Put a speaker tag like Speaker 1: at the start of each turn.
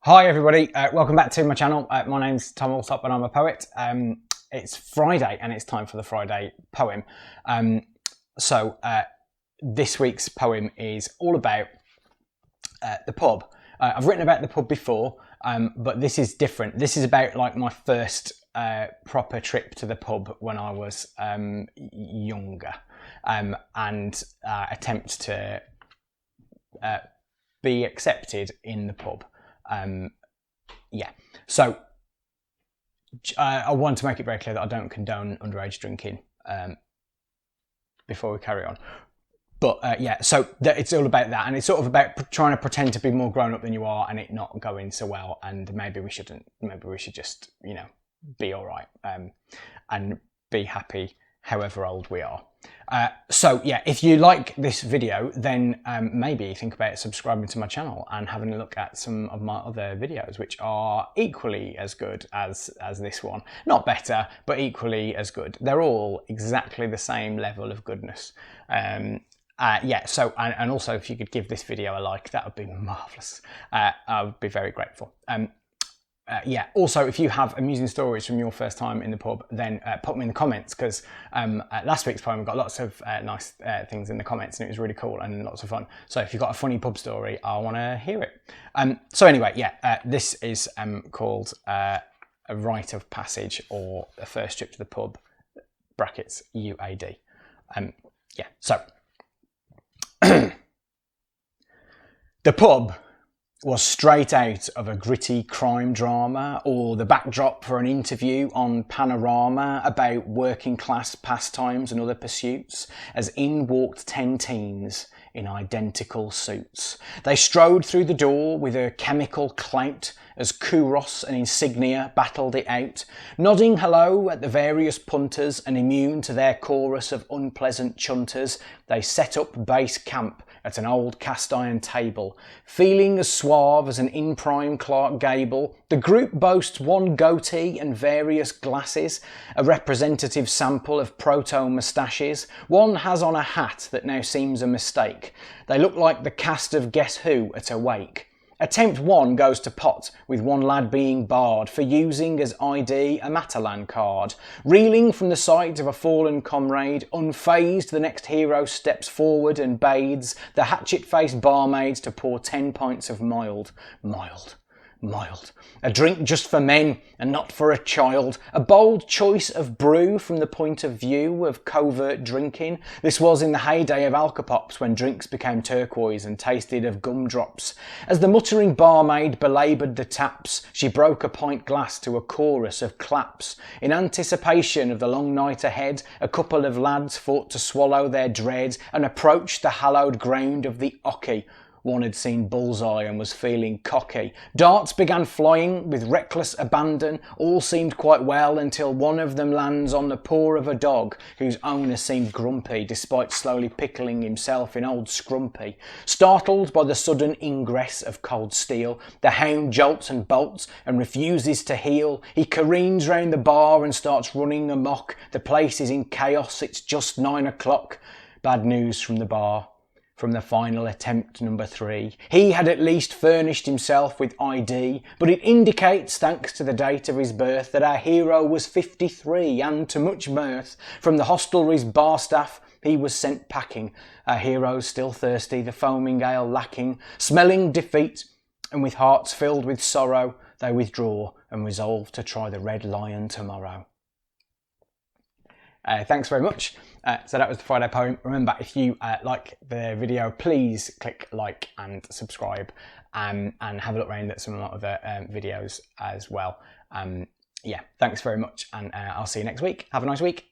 Speaker 1: Hi everybody, welcome back to my channel. My name's Tom Alsop and I'm a poet. It's Friday and it's time for the Friday poem. This week's poem is all about the pub. I've written about the pub before, but this is different. This is about like my first proper trip to the pub when I was younger, and attempt to be accepted in the pub. So I want to make it very clear that I don't condone underage drinking before we carry on. But so it's all about that, and it's sort of about trying to pretend to be more grown up than you are, and it not going so well. And maybe we shouldn't. Maybe we should just, be all right and be happy, however old we are. If you like this video, then maybe think about subscribing to my channel and having a look at some of my other videos, which are equally as good as this one. Not better, but equally as good. They're all exactly the same level of goodness. And also if you could give this video a like, that would be marvellous. I would be very grateful. Also, if you have amusing stories from your first time in the pub, then put them in the comments, because last week's poem got lots of nice things in the comments, and it was really cool and lots of fun. So if you've got a funny pub story, I want to hear it. This is called a rite of passage, or a first trip to the pub, brackets UAD. The pub was straight out of a gritty crime drama, or the backdrop for an interview on Panorama about working class pastimes and other pursuits, as in walked 10 teens in identical suits. They strode through the door with a chemical clout as kuros and insignia battled it out, nodding hello at the various punters and immune to their chorus of unpleasant chunters. They set up base camp at an old cast iron table, feeling as suave as an in-prime Clark Gable. The group boasts one goatee and various glasses, a representative sample of proto-moustaches. One has on a hat that now seems a mistake. They look like the cast of Guess Who at a wake. Attempt 1 goes to pot, with one lad being barred for using as ID a Matalan card. Reeling from the sight of a fallen comrade, unfazed the next hero steps forward and bades the hatchet-faced barmaids to pour 10 pints of mild. A drink just for men and not for a child. A bold choice of brew from the point of view of covert drinking. This was in the heyday of alcopops, when drinks became turquoise and tasted of gumdrops. As the muttering barmaid belaboured the taps, she broke a pint glass to a chorus of claps. In anticipation of the long night ahead, a couple of lads fought to swallow their dread and approached the hallowed ground of the Ocky. One had seen bullseye and was feeling cocky. Darts began flying with reckless abandon. All seemed quite well until one of them lands on the paw of a dog whose owner seemed grumpy, despite slowly pickling himself in old Scrumpy. Startled by the sudden ingress of cold steel, the hound jolts and bolts and refuses to heel. He careens round the bar and starts running amok. The place is in chaos, it's just 9 o'clock. Bad news from the bar. From the final attempt number 3. He had at least furnished himself with ID, but it indicates, thanks to the date of his birth, that our hero was 53, and to much mirth from the hostelry's bar staff he was sent packing. Our hero's still thirsty, the foaming ale lacking, smelling defeat, and with hearts filled with sorrow, they withdraw and resolve to try the Red Lion tomorrow. Thanks very much. So that was the Friday poem. Remember, if you like the video, please click like and subscribe, and have a look around at some of my other videos as well. Thanks very much, and I'll see you next week. Have a nice week.